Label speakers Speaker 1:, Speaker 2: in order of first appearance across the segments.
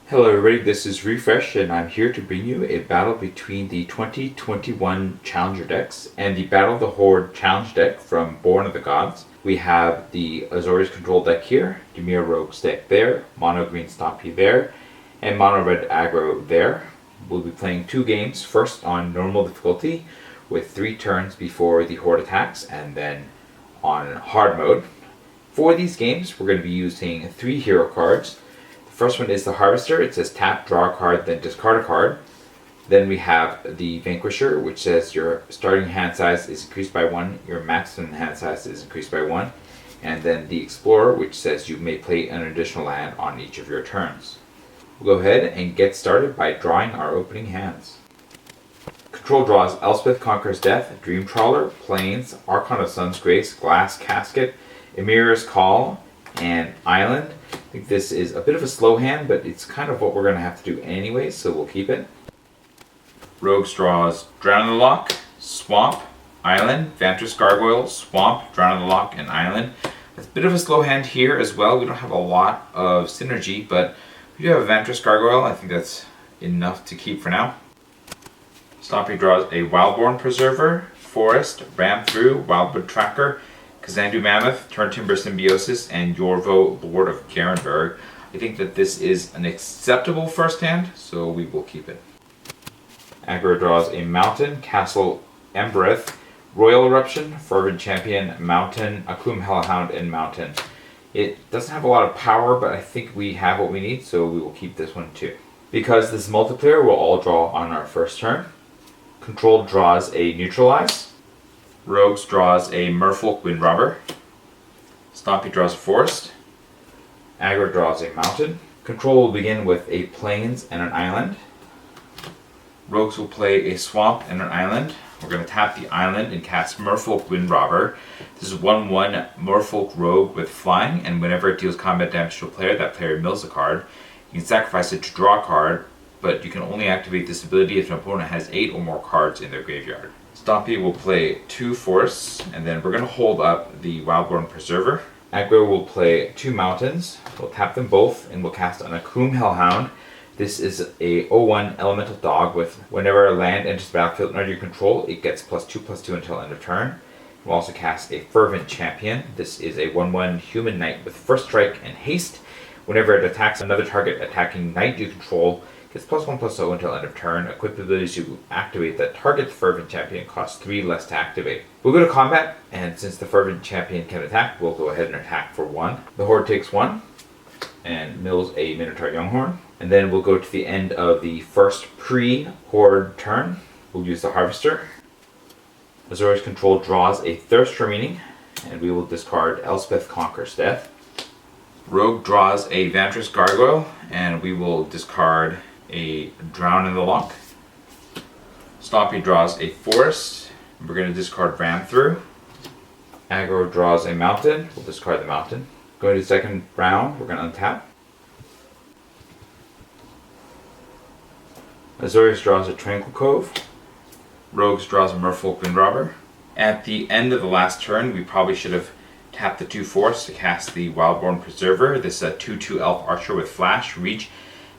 Speaker 1: Hello everybody, this is Refresh and I'm here to bring you a battle between the 2021 Challenger decks and the Battle of the Horde Challenge deck from Born of the Gods. We have the Azorius Control deck here, Dimir Rogue's deck there, Mono Green Stompy there, and Mono Red Aggro there. We'll be playing two games, first on normal difficulty with 3 turns before the Horde attacks and then on hard mode. For these games we're going to be using 3 hero cards. First one is the Harvester. It says tap, draw a card, then discard a card. Then we have the Vanquisher, which says your starting hand size is increased by 1, your maximum hand size is increased by 1. And then the Explorer, which says you may play an additional land on each of your turns. We'll go ahead and get started by drawing our opening hands. Control draws Elspeth Conquers Death, Dream Trawler, Plains, Archon of Sun's Grace, Glass Casket, Emira's Call, and Island. I think this is a bit of a slow hand, but it's kind of what we're going to have to do anyway, so we'll keep it. Rogues draws Drown in the Loch, Swamp, Island, Vantress Gargoyle, Swamp, Drown in the Loch, and Island. It's a bit of a slow hand here as well. We don't have a lot of synergy, but we do have a Vantress Gargoyle. I think that's enough to keep for now. Stompy draws a Wildborn Preserver, Forest, Ram Through, Wildwood Tracker, Kazandu Mammoth, Turntimber Symbiosis, and Yorvo, Lord of Garenberg. I think that this is an acceptable first hand, so we will keep it. Aggro draws a Mountain, Castle Embereth, Royal Eruption, Fervent Champion, Mountain, Akum Hellhound, and Mountain. It doesn't have a lot of power, but I think we have what we need, so we will keep this one too. Because this is multiplayer, we'll all draw on our first turn. Control draws a Neutralize. Rogues draws a Merfolk Windrobber. Stompy draws a Forest. Aggro draws a Mountain. Control will begin with a Plains and an Island. Rogues will play a Swamp and an Island. We're going to tap the Island and cast Merfolk Windrobber. This is 1/1 Merfolk Rogue with Flying, and whenever it deals combat damage to a player, that player mills a card. You can sacrifice it to draw a card, but you can only activate this ability if an opponent has 8 or more cards in their graveyard. Stompy will play 2 Forests, and then we're going to hold up the Wildborn Preserver. Aggro will play 2 Mountains. We'll tap them both, and we'll cast an Akum Hellhound. This is a 0/1 Elemental Dog with whenever a land enters the battlefield under your control, it gets +2/+2 until end of turn. We'll also cast a Fervent Champion. This is a 1/1 Human Knight with First Strike and Haste. Whenever it attacks another target attacking Knight you control, it's +1/+0 until end of turn. Equipped abilities to activate that target Fervent Champion costs 3 less to activate. We'll go to combat, and since the Fervent Champion can attack, we'll go ahead and attack for 1. The Horde takes 1 and mills a Minotaur Younghorn. And then we'll go to the end of the first pre-Horde turn. We'll use the Harvester. Azorius Control draws a Thirst for Meaning, and we will discard Elspeth Conquers Death. Rogue draws a Vantress Gargoyle, and we will discard a Drown in the Loch. Stompy draws a Forest. We're going to discard Ram Through. Aggro draws a Mountain. We'll discard the Mountain. Going to the second round, we're going to untap. Azorius draws a Tranquil Cove. Rogues draws a Merfolk Windrobber. At the end of the last turn, we probably should have tapped the 2 Forests to cast the Wildborn Preserver. This is a 2/2 Elf Archer with Flash, Reach.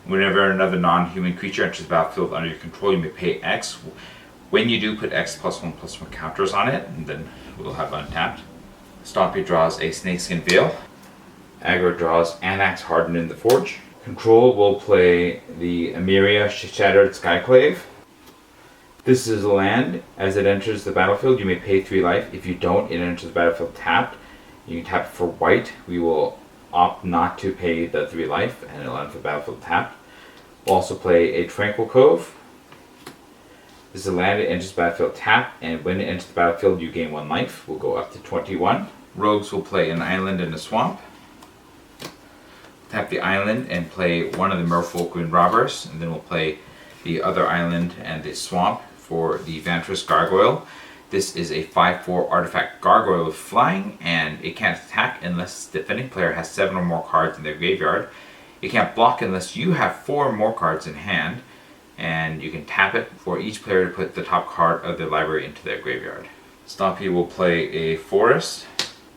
Speaker 1: Whenever another non-human creature enters the battlefield under your control, you may pay X. When you do, put X +1/+1 counters on it, and then we'll have untapped. Stompy draws a Snakeskin Veil. Aggro draws Anax Hardened in the Forge. Control will play the Emeria Shattered Skyclave. This is a land. As it enters the battlefield, you may pay 3 life. If you don't, it enters the battlefield tapped. You can tap it for white. We will opt not to pay the 3 life, and it'll enter the battlefield tapped. We'll also play a Tranquil Cove. This is a land. It enters the battlefield tapped, and when it enters the battlefield, you gain 1 life. We'll go up to 21. Rogues will play an Island and a Swamp. Tap the Island and play one of the Merfolk Windrobbers, and then we'll play the other Island and the Swamp for the Vantress Gargoyle. This is a 5/4 Artifact Gargoyle with Flying, and it can't attack unless the defending player has 7 or more cards in their graveyard. It can't block unless you have 4 or more cards in hand, and you can tap it for each player to put the top card of their library into their graveyard. Stompy will play a Forest.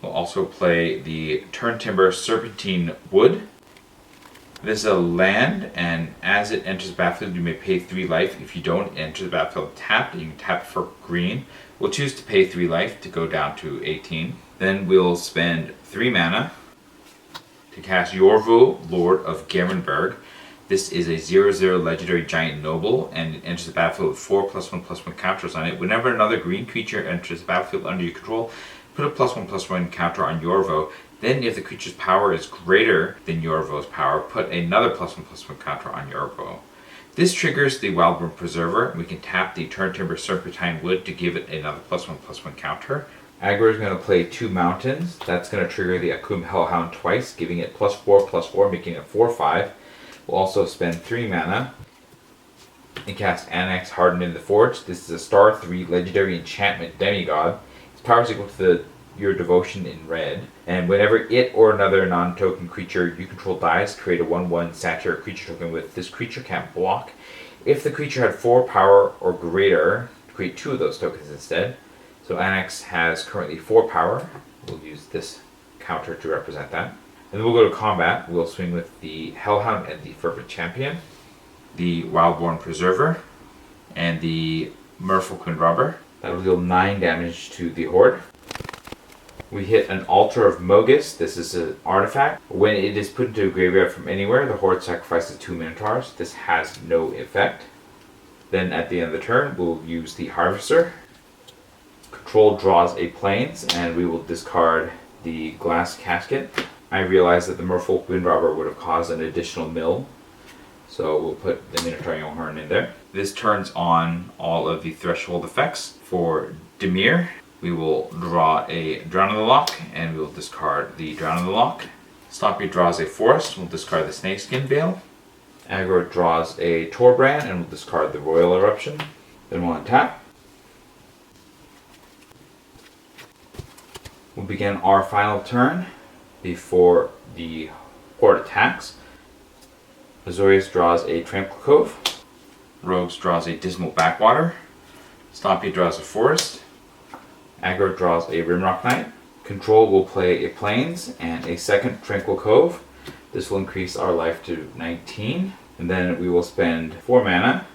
Speaker 1: We'll also play the Turntimber Serpentine Wood. This is a land, and as it enters the battlefield, you may pay 3 life. If you don't enter the battlefield tapped, you can tap for green. We'll choose to pay 3 life to go down to 18. Then we'll spend 3 mana to cast Yorvo, Lord of Gerenberg. This is a 0/0 legendary giant noble, and it enters the battlefield with 4+1/+1 counters on it. Whenever another green creature enters the battlefield under your control, put a +1/+1 counter on Yorvo. Then, if the creature's power is greater than Yorvo's power, put another +1/+1 counter on Yorvo. This triggers the Wildborn Preserver. We can tap the Turn Timber Serpentine Wood to give it another +1/+1 counter. Aggro is going to play 2 mountains. That's going to trigger the Akum Hellhound twice, giving it +4/+4, making it 4/5. We'll also spend 3 mana and cast Annex Hardened in the Forge. This is a star 3 legendary enchantment demigod. Its power is equal to your devotion in red. And whenever it or another non-token creature you control dies, create a 1/1 satyr creature token with this creature can't block. If the creature had 4 power or greater, create 2 of those tokens instead. So Annex has currently 4 power. We'll use this counter to represent that. And then we'll go to combat. We'll swing with the Hellhound and the Fervent Champion, the Wildborn Preserver, and the Merfolk Robber. That'll deal 9 damage to the Horde. We hit an Altar of Mogus. This is an artifact. When it is put into a graveyard from anywhere, the Horde sacrifices 2 minotaurs. This has no effect. Then at the end of the turn, we'll use the Harvester. Control draws a Plains, and we will discard the Glass Casket. I realized that the Merfolk Windrobber would have caused an additional mill, so we'll put the Minotaur Horn in there. This turns on all of the threshold effects. For Dimir, we will draw a Drown in the Loch, and we will discard the Drown in the Loch. Stompy draws a Forest, we'll discard the Snakeskin Veil. Aggro draws a Torbrand, and we'll discard the Royal Eruption. Then we'll untap. We'll begin our final turn before the Horde attacks. Azorius draws a Tranquil Cove. Rogues draws a Dismal Backwater. Stompy draws a Forest. Aggro draws a Rimrock Knight. Control will play a Plains and a second Tranquil Cove. This will increase our life to 19. And then we will spend 4 mana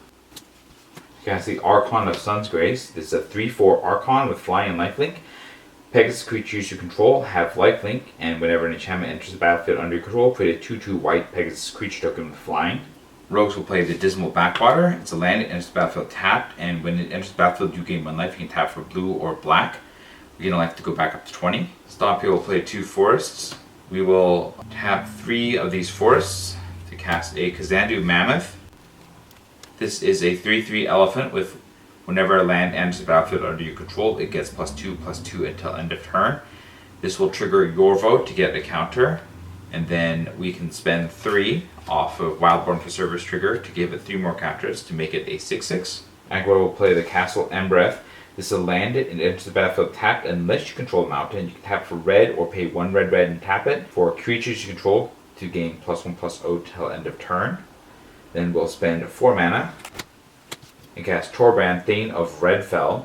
Speaker 1: to cast the Archon of Sun's Grace. This is a 3/4 Archon with Flying and Lifelink. Pegasus creatures you control have lifelink, and whenever an enchantment enters the battlefield under your control, create a 2/2 white Pegasus creature token with flying. Rogues will play the Dismal Backwater. It's a land, it enters the battlefield tapped, and when it enters the battlefield you gain 1 life. You can tap for blue or black. We gain a life to go back up to 20. Stompy will play 2 forests. We will tap 3 of these forests to cast a Kazandu Mammoth. This is a 3/3 elephant with whenever a land enters the battlefield under your control, it gets +2/+2 until end of turn. This will trigger your vote to get a counter, and then we can spend 3 off of Wildborn Preserver's trigger to give it 3 more counters to make it a 6/6. Aggro will play the Castle Embreth. This is a land, it enters the battlefield tapped unless you control a mountain. You can tap for red or pay 1 red and tap it for creatures you control to gain +1/+0 till end of turn. Then we'll spend 4 mana and cast Torbrand, Thane of Redfell.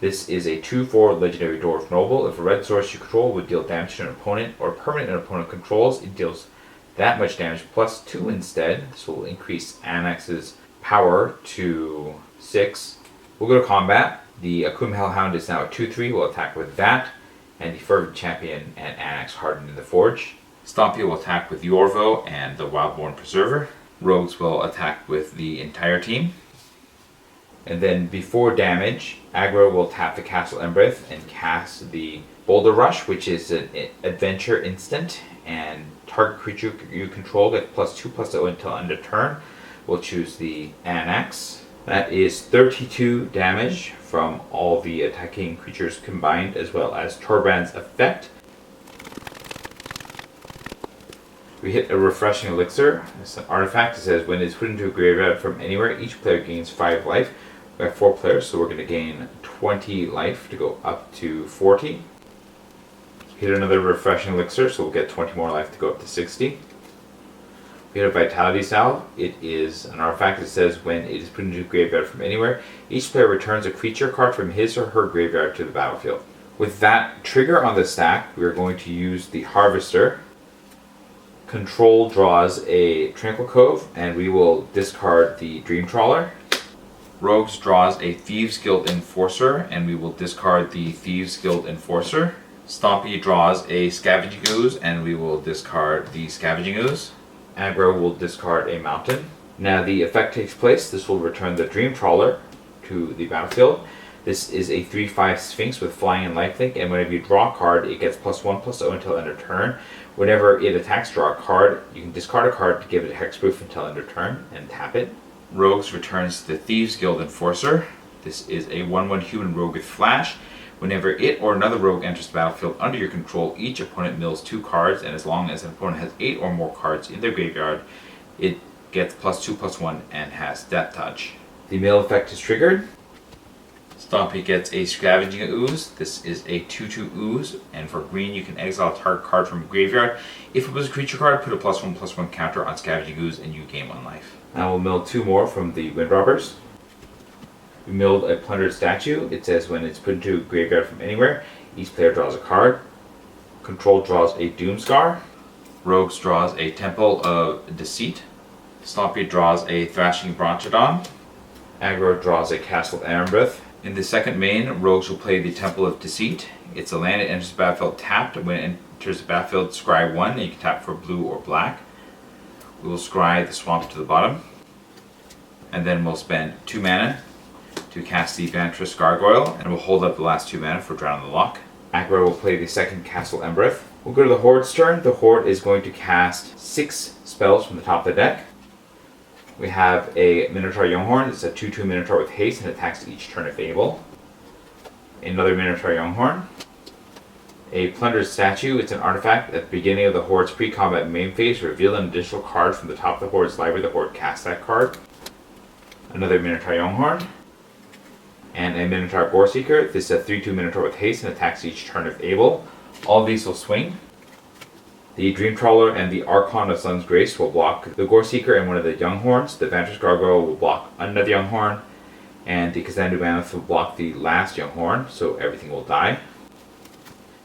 Speaker 1: This is a 2/4 legendary dwarf noble. If a red source you control would deal damage to an opponent or permanent an opponent controls, it deals that much damage +2 instead. This will increase Annex's power to 6. We'll go to combat. The Akum Hellhound is now at 2/3. We'll attack with that, and the Fervent Champion and Annex Hardened in the Forge. Stompy will attack with Yorvo and the Wildborn Preserver. Rogues will attack with the entire team. And then before damage, Aggro will tap the Castle Embreth and cast the Boulder Rush, which is an adventure instant, and target creature you control gets +2/+0 until end of turn. We'll choose the Annex. That is 32 damage from all the attacking creatures combined, as well as Torbrand's effect. We hit a Refreshing Elixir. It's an artifact. It says when it's put into a graveyard from anywhere, each player gains 5 life. We have 4 players, so we're going to gain 20 life to go up to 40. Hit another Refreshing Elixir, so we'll get 20 more life to go up to 60. We hit a Vitality Salve. It is an artifact that says when it is put into a graveyard from anywhere, each player returns a creature card from his or her graveyard to the battlefield. With that trigger on the stack, we are going to use the Harvester. Control draws a Tranquil Cove, and we will discard the Dream Trawler. Rogues draws a Thieves Guild Enforcer, and we will discard the Thieves Guild Enforcer. Stompy draws a Scavenging Ooze, and we will discard the Scavenging Ooze. Aggro will discard a Mountain. Now the effect takes place. This will return the Dream Trawler to the battlefield. This is a 3/5 Sphinx with flying and lifelink, and whenever you draw a card, it gets +1/+0 until end of turn. Whenever it attacks, draw a card. You can discard a card to give it hexproof until end of turn and tap it. Rogues returns the Thieves Guild Enforcer. This is a 1/1 human rogue with flash. Whenever it or another rogue enters the battlefield under your control, each opponent mills 2 cards, and as long as an opponent has 8 or more cards in their graveyard, it gets +2/+1 and has Death Touch. The mill effect is triggered. Stompy gets a Scavenging Ooze. This is a 2/2 Ooze, and for green you can exile a target card from a graveyard. If it was a creature card, put a +1/+1 counter on Scavenging Ooze and you gain 1 life. Now we'll mill 2 more from the Wind Robbers. We milled a Plundered Statue. It says when it's put into a graveyard from anywhere, each player draws a card. Control draws a Doomscar. Rogues draws a Temple of Deceit. Stompy draws a Thrashing Brontodon. Aggro draws a Castle Arambrith. In the second main, Rogues will play the Temple of Deceit. It's a land that enters the battlefield tapped. When it enters the battlefield, scry 1, and you can tap for blue or black. We will scry the Swamp to the bottom. And then we'll spend 2 mana to cast the Vantress Gargoyle, and we'll hold up the last 2 mana for Drown in the Loch. Aggro will play the second Castle Embreth. We'll go to the Horde's turn. The Horde is going to cast 6 spells from the top of the deck. We have a Minotaur Younghorn. It's a 2/2 Minotaur with haste and attacks each turn if able. Another Minotaur Younghorn. A Plundered Statue. It's an artifact. At the beginning of the Horde's pre-combat main phase, reveal an additional card from the top of the Horde's library. The Horde casts that card. Another Minotaur Younghorn. And a Minotaur Goreseeker. This is a 3/2 Minotaur with haste and attacks each turn if able. All of these will swing. The Dream Trawler and the Archon of Sun's Grace will block the Goreseeker and one of the Younghorns. The Vantress Gargoyle will block another Younghorn. And the Kazandu Mammoth will block the last Younghorn, so everything will die.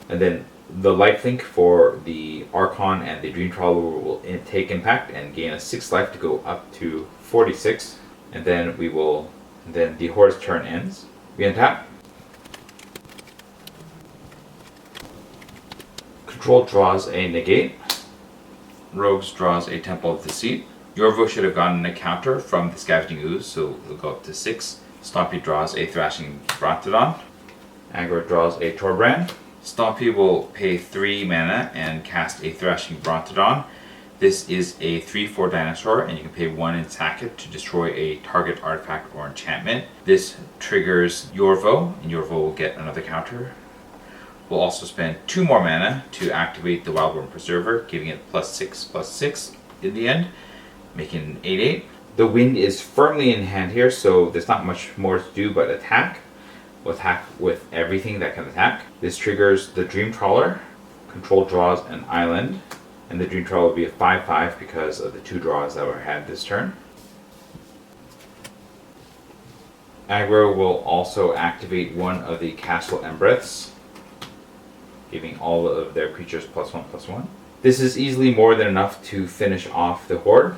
Speaker 1: And then the lifelink for the Archon and the Dream Trawler will take impact and gain a 6 life to go up to 46. And then then the Horde's turn ends. We untap. Control draws a negate. Rogues draws a Temple of Deceit. Yorvo should have gotten a counter from the Scavenging Ooze, so it'll go up to 6. Stompy draws a Thrashing Brontodon. Aggro draws a Torbrand. Stompy will pay 3 mana and cast a Thrashing Brontodon. This is a 3/4 dinosaur, and you can pay 1 and sack it to destroy a target artifact or enchantment. This triggers Yorvo, and Yorvo will get another counter. We'll also spend 2 more mana to activate the Wildworm Preserver, giving it +6/+6 in the end, making an 8/8. The wind is firmly in hand here, so there's not much more to do but attack. We'll attack with everything that can attack. This triggers the Dream Trawler. Control draws an island, and the Dream Trawler will be a 5/5 because of the 2 draws that were had this turn. Aggro will also activate one of the Castle Embreths, giving all of their creatures +1/+1. This is easily more than enough to finish off the Horde.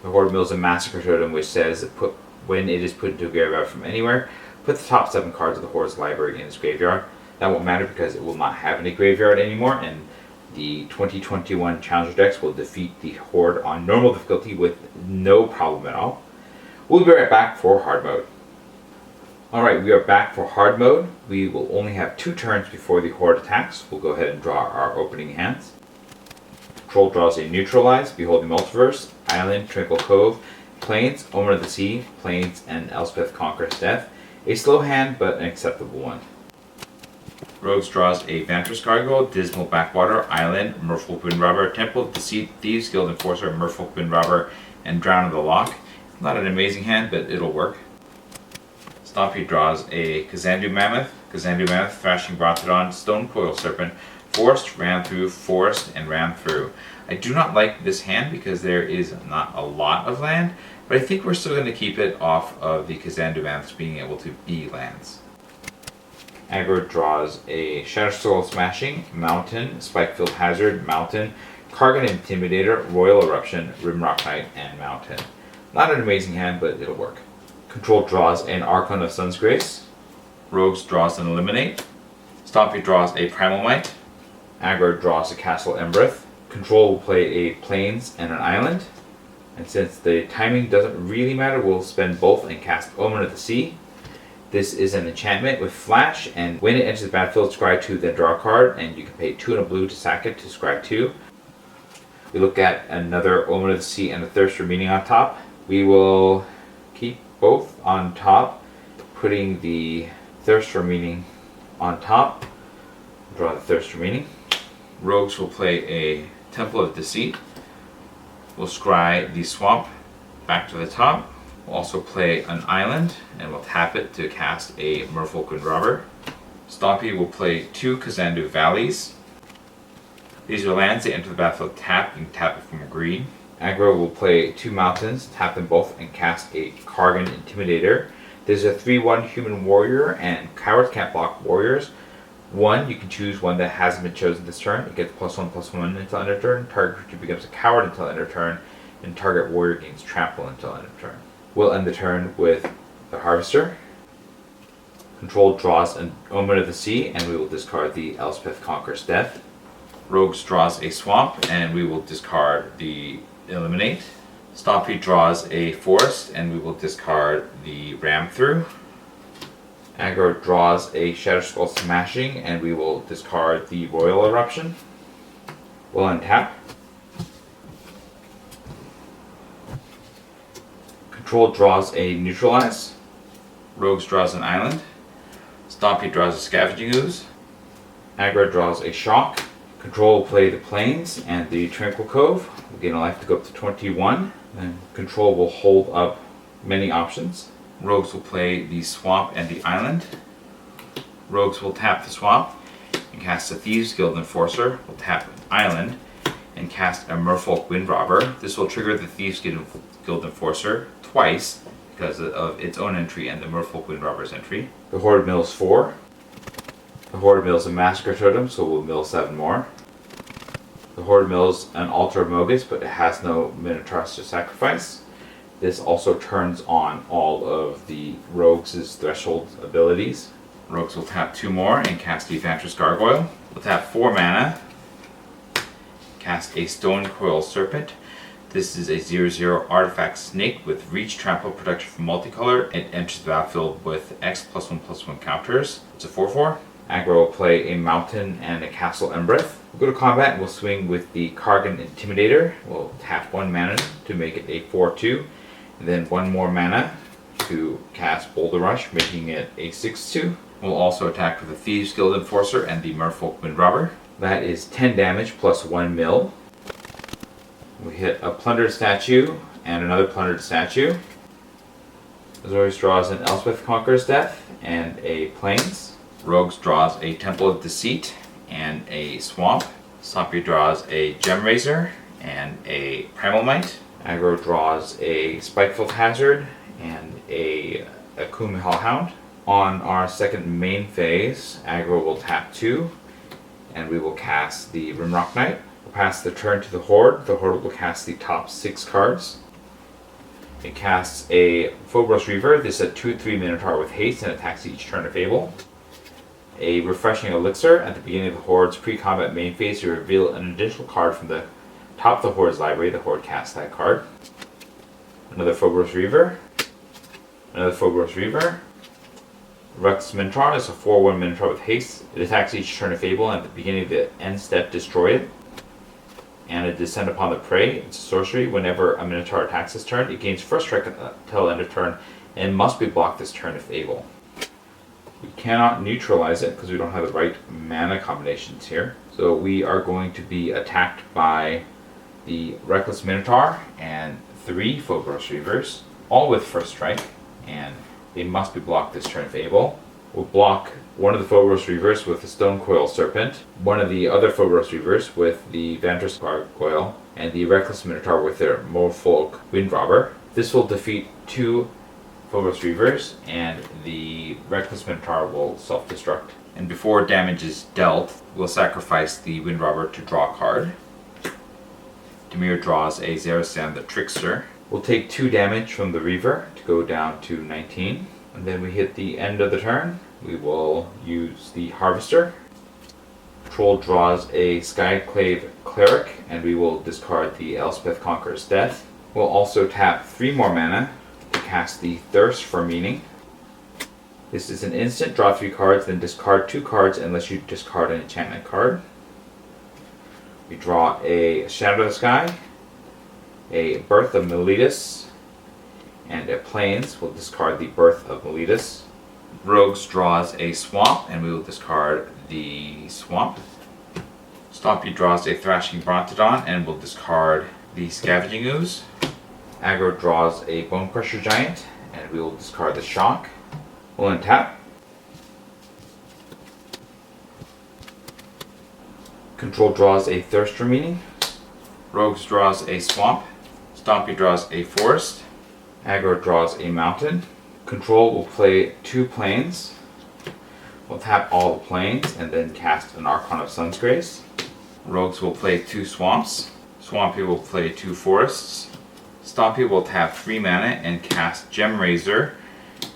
Speaker 1: The Horde mills a Massacre Totem, which says when it is put into a graveyard from anywhere, put the top 7 cards of the Horde's library in its graveyard. That won't matter because it will not have any graveyard anymore, and the 2021 Challenger decks will defeat the Horde on normal difficulty with no problem at all. We'll be right back for Hard Mode. Alright, we are back for Hard Mode. We will only have 2 turns before the Horde attacks. We'll go ahead and draw our opening hands. Control draws a Neutralize, Behold the Multiverse, Island, Tranquil Cove, Plains, Omen of the Sea, Plains, and Elspeth Conquers Death. A slow hand, but an acceptable one. Rogues draws a Vantress Gargoyle, Dismal Backwater, Island, Merfolk Wind Robber, Temple of Deceit, Thieves Guild Enforcer, Merfolk Wind Robber, and Drown in the Loch. Not an amazing hand, but it'll work. Stompy draws a Kazandu Mammoth, Thrashing Brontodon, Stone Coil Serpent, Forest, Ram Through, Forest, and Ram Through. I do not like this hand because there is not a lot of land, but I think we're still going to keep it off of the Kazandu Mammoths being able to be lands. Aggro draws a Shatter Soul Smashing, Mountain, Spikefield Hazard, Mountain, Kargan Intimidator, Royal Eruption, Rimrock Knight, and Mountain. Not an amazing hand, but it'll work. Control draws an Archon of Sun's Grace. Rogues draws an Eliminate. Stompy draws a Primal Might. Aggro draws a Castle Embereth. Control will play a Plains and an Island. And since the timing doesn't really matter, we'll spend both and cast Omen of the Sea. This is an enchantment with flash, and when it enters the battlefield, scry 2, then draw a card, and you can pay 2 and a blue to sack it to scry 2. We look at another Omen of the Sea and a Thirst for Meaning on top. We will keep both on top, putting the Thirst for Meaning on top. Draw the Thirst for Meaning. Rogues will play a Temple of Deceit. We'll scry the Swamp back to the top. We'll also play an Island, and we'll tap it to cast a Merfolk Windrobber. Stompy will play 2 Kazandu Valleys. These are lands that enter the battlefield tapped. You can tap it from green. Aggro will play 2 mountains, tap them both, and cast a Kargan Intimidator. There's a 3/1 human warrior, and cowards can't block warriors. One, you can choose one that hasn't been chosen this turn. It gets +1/+1 until end of turn. Target creature becomes a coward until end of turn, and target warrior gains trample until end of turn. We'll end the turn with the Harvester. Control draws an Omen of the Sea, and we will discard the Elspeth Conquers Death. Rogues draws a Swamp, and we will discard the Eliminate. Stompy draws a Forest, and we will discard the Ram Through. Aggro draws a Shatter Skull Smashing, and we will discard the Royal Eruption. We'll untap. Control draws a Neutralize. Rogues draws an Island. Stompy draws a Scavenging Ooze. Aggro draws a Shock. Control will play the Plains and the Tranquil Cove. We'll gain a life to go up to 21. Then Control will hold up many options. Rogues will play the Swamp and the Island. Rogues will tap the Swamp and cast a Thieves Guild Enforcer. We'll tap an Island and cast a Merfolk Windrobber. This will trigger the Thieves Guild Enforcer twice because of its own entry and the Merfolk Windrobber's entry. The Horde mills 4. The Horde mills a Massacre Totem, so we'll mill 7 more. The Horde mills an Altar of Mogus, but it has no Minotaurs to sacrifice. This also turns on all of the Rogues' Threshold abilities. Rogues will tap 2 more and cast the Vantress Gargoyle. We'll tap 4 mana, cast a Stone Coil Serpent. This is a 0/0 artifact snake with reach, trample, protection from multicolor. It enters the battlefield with X +1/+1 counters. It's a 4/4. Aggro will play a Mountain and a Castle Embereth. We'll go to combat and we'll swing with the Kargan Intimidator. We'll tap 1 mana to make it a 4/2. And then 1 more mana to cast Boulder Rush, making it a 6/2. We'll also attack with the Thieves Guild Enforcer and the Merfolk Windrobber. That is 10 damage plus 1 mill. We hit a Plundered Statue and another Plundered Statue. Azorius draws an Elspeth Conquers Death and a Plains. Rogues draws a Temple of Deceit and a Swamp. Stompy draws a Gem Razor and a Primal Might. Aggro draws a Spiteful Hazard and a Akum Hellhound. On our second main phase, Aggro will tap 2 and we will cast the Rimrock Knight. We'll pass the turn to the Horde. The Horde will cast the top 6 cards. It casts a Phobos Reaver. This is a 2/3 Minotaur with haste and attacks each turn of Fable. A Refreshing Elixir. At the beginning of the Horde's pre-combat main phase, you reveal an additional card from the top of the Horde's library. The Horde casts that card. Another Phobos Reaver. Another Phobos Reaver. Rex Minotaur is a 4/1 Minotaur with haste. It attacks each turn of Fable, and at the beginning of the end step, destroy it. And a Descend Upon the Prey. It's a sorcery. Whenever a Minotaur attacks this turn, it gains first strike until end of turn and must be blocked this turn if able. We cannot neutralize it because we don't have the right mana combinations here. So we are going to be attacked by the Reckless Minotaur and 3 Phobos Reavers, all with first strike, and they must be blocked this turn if able. We'll block one of the Phobos Reavers with the Stone Coil Serpent, one of the other Phobos Reavers with the Vantress Gargoyle, and the Reckless Minotaur with their Merfolk Windrobber. This will defeat 2 Phobos Reavers, and the Reckless Minotaur will self-destruct. And before damage is dealt, we'll sacrifice the Windrobber to draw a card. Demir draws a Zerastan the Trickster. We'll take 2 damage from the Reaver to go down to 19. And then we hit the end of the turn. We will use the Harvester. Control draws a Skyclave Cleric, and we will discard the Elspeth Conqueror's Death. We'll also tap 3 more mana to cast the Thirst for Meaning. This is an instant, draw 3 cards, then discard 2 cards unless you discard an enchantment card. We draw a Shadow of the Sky, a Birth of Meletus, and a Plains. We'll discard the Birth of Meletus. Rogues draws a Swamp, and we will discard the Swamp. Stompy draws a Thrashing Brontodon, and we'll discard the Scavenging Ooze. Aggro draws a Bone Crusher Giant, and we will discard the Shock. We'll untap. Control draws a Thirst for Meaning. Rogues draws a Swamp. Stompy draws a Forest. Aggro draws a Mountain. Control will play 2 Plains. We'll tap all the Plains and then cast an Archon of Sun's Grace. Rogues will play 2 Swamps. Swampy will play 2 Forests. Stompy will tap 3 mana and cast Gem Razor.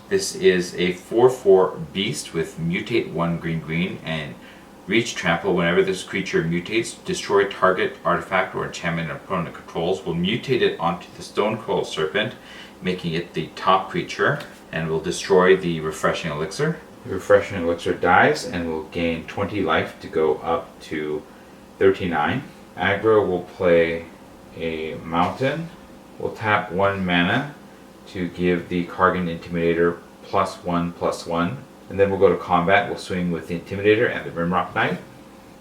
Speaker 1: This is a 4/4 beast with mutate 1 green and reach trample. Whenever this creature mutates, destroy target artifact or enchantment an opponent controls. Will mutate it onto the Stonecoil Serpent, making it the top creature, and will destroy the Refreshing Elixir. The Refreshing Elixir dies and will gain 20 life to go up to 39. Aggro will play a Mountain. We'll tap 1 mana to give the Kargan Intimidator +1/+1. And then we'll go to combat. We'll swing with the Intimidator and the Rimrock Knight.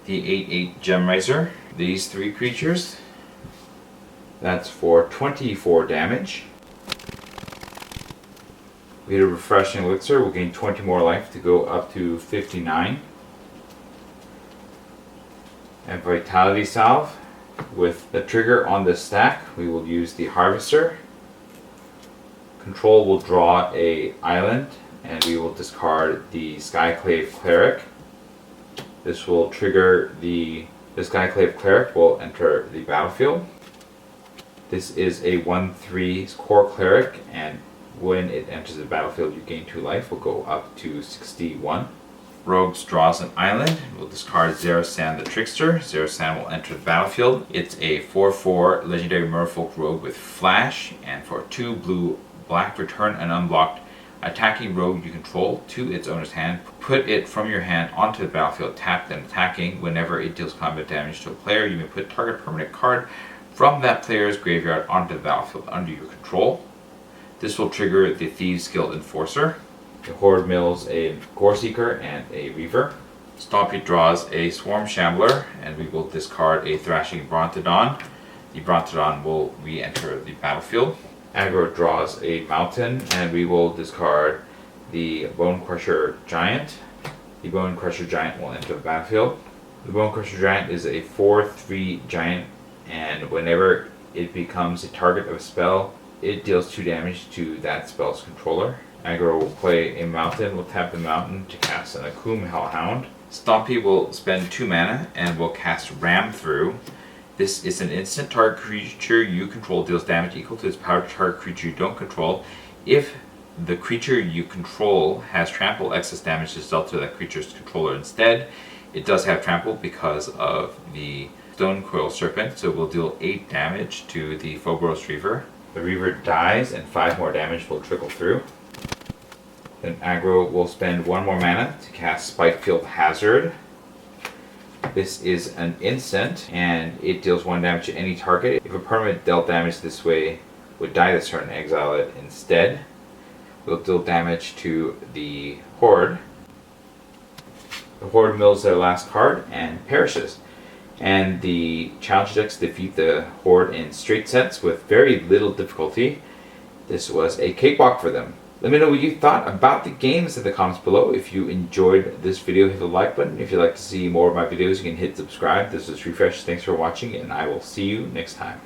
Speaker 1: The 8/8 Gem Razor. These 3 creatures. That's for 24 damage. We hit a Refreshing Elixir. We'll gain 20 more life to go up to 59. And Vitality Salve. With the trigger on this stack, we will use the Harvester. Control will draw a island, and we will discard the Skyclave Cleric. This will trigger the Skyclave Cleric will enter the battlefield. This is a 1/3 core cleric, and when it enters the battlefield you gain 2 life. Will go up to 61. Rogues draws an island. We'll discard Zerastan the Trickster. Zerastan will enter the battlefield. It's a 4/4 legendary merfolk rogue with flash, and for 2 blue black, return an unblocked attacking rogue you control to its owner's hand. Put it from your hand onto the battlefield, tapped and attacking. Whenever it deals combat damage to a player, you may put target permanent card from that player's graveyard onto the battlefield under your control. This will trigger the Thieves Guild Enforcer. The Horde mills a Goreseeker and a Reaver. Stompy draws a Swarm Shambler, and we will discard a Thrashing Brontodon. The Brontodon will re-enter the battlefield. Aggro draws a Mountain, and we will discard the Bone Crusher Giant. The Bone Crusher Giant will enter the battlefield. The Bone Crusher Giant is a 4/3 giant, and whenever it becomes a target of a spell, it deals 2 damage to that spell's controller. Aggro will play a Mountain. We'll tap the Mountain to cast an Akum Hellhound. Stompy will spend 2 mana and will cast Ram Through. This is an instant. Target creature you control deals damage equal to its power to target creature you don't control. If the creature you control has trample, excess damage is dealt to that creature's controller instead. It does have trample because of the Stonecoil Serpent, so it will deal 8 damage to the Phobos Reaver. The Reaver dies and 5 more damage will trickle through. Then Aggro will spend 1 more mana to cast Spikefield Hazard. This is an instant, and it deals 1 damage to any target. If a permanent dealt damage this way would die this turn, exile it instead. We'll deal damage to the Horde. The Horde mills their last card and perishes. And the challenge decks defeat the Horde in straight sets with very little difficulty. This was a cakewalk for them. Let me know what you thought about the games in the comments below. If you enjoyed this video, hit the like button. If you'd like to see more of my videos, you can hit subscribe. This is Refresh. Thanks for watching, and I will see you next time.